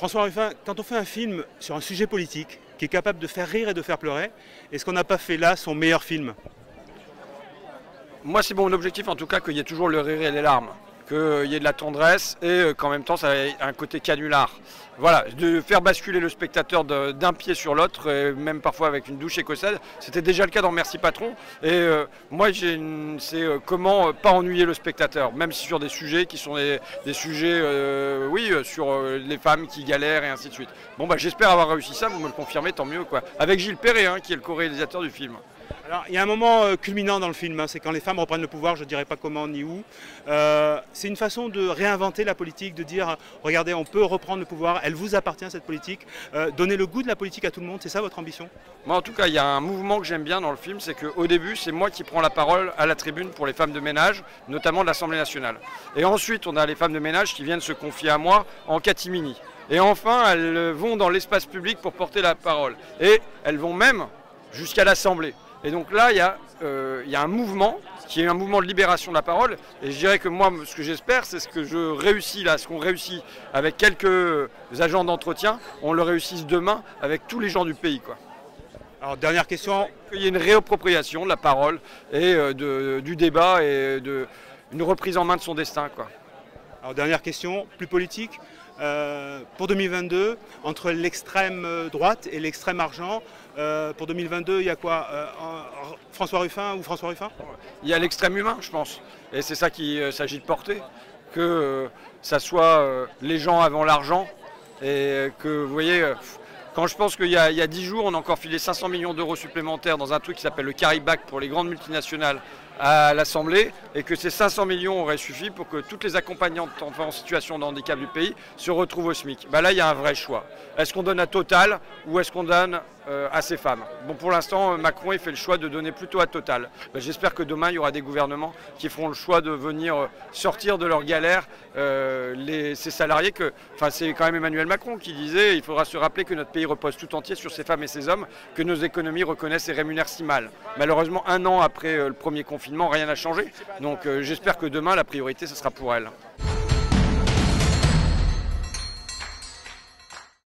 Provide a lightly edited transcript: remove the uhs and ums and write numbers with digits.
François Ruffin, quand on fait un film sur un sujet politique qui est capable de faire rire et de faire pleurer, est-ce qu'on n'a pas fait là son meilleur film? Moi, c'est mon objectif en tout cas qu'il y ait toujours le rire et les larmes, qu'il y ait de la tendresse et qu'en même temps ça ait un côté canular. Voilà, de faire basculer le spectateur d'un pied sur l'autre, et même parfois avec une douche écossaise. C'était déjà le cas dans Merci Patron. Et moi, c'est comment pas ennuyer le spectateur, même sur des sujets qui sont des sujets, oui, sur les femmes qui galèrent et ainsi de suite. Bon, bah, j'espère avoir réussi ça, vous me le confirmez, tant mieux, quoi. Avec Gilles Perret, hein, qui est le co-réalisateur du film. Alors, il y a un moment culminant dans le film, hein, c'est quand les femmes reprennent le pouvoir, je ne dirais pas comment ni où. C'est une façon de réinventer la politique, de dire, regardez, on peut reprendre le pouvoir, elle vous appartient cette politique, donner le goût de la politique à tout le monde, c'est ça votre ambition? Moi, en tout cas, il y a un mouvement que j'aime bien dans le film, c'est qu'au début, c'est moi qui prends la parole à la tribune pour les femmes de ménage, notamment de l'Assemblée nationale. Et ensuite, on a les femmes de ménage qui viennent se confier à moi en catimini. Et enfin, elles vont dans l'espace public pour porter la parole. Et elles vont même jusqu'à l'Assemblée. Et donc là, il y a un mouvement qui est un mouvement de libération de la parole. Et je dirais que moi, ce que j'espère, c'est ce que je réussis là, ce qu'on réussit avec quelques agents d'entretien, on le réussisse demain avec tous les gens du pays, quoi. Alors, dernière question. Il y a une réappropriation de la parole et du débat et une reprise en main de son destin, quoi. Alors, dernière question, plus politique. Pour 2022, entre l'extrême droite et l'extrême argent, pour 2022, il y a quoi? François Ruffin ou François Ruffin? Il y a l'extrême humain, je pense. Et c'est ça qu'il s'agit de porter. Que ça soit les gens avant l'argent. Et que, vous voyez, quand je pense qu'il y a 10 jours, on a encore filé 500 millions d'euros supplémentaires dans un truc qui s'appelle le Carry Back pour les grandes multinationales à l'Assemblée, et que ces 500 millions auraient suffi pour que toutes les accompagnantes d'enfants en situation de handicap du pays se retrouvent au SMIC. Bah là, il y a un vrai choix. Est-ce qu'on donne à Total ou est-ce qu'on donne à ces femmes? Bon, pour l'instant, Macron il fait le choix de donner plutôt à Total. Bah, j'espère que demain, il y aura des gouvernements qui feront le choix de venir sortir de leur galère ces salariés. C'est quand même Emmanuel Macron qui disait il faudra se rappeler que notre pays repose tout entier sur ces femmes et ces hommes que nos économies reconnaissent et rémunèrent si mal. Malheureusement, un an après le premier confinement, rien n'a changé. Donc j'espère que demain, la priorité, ce sera pour elles.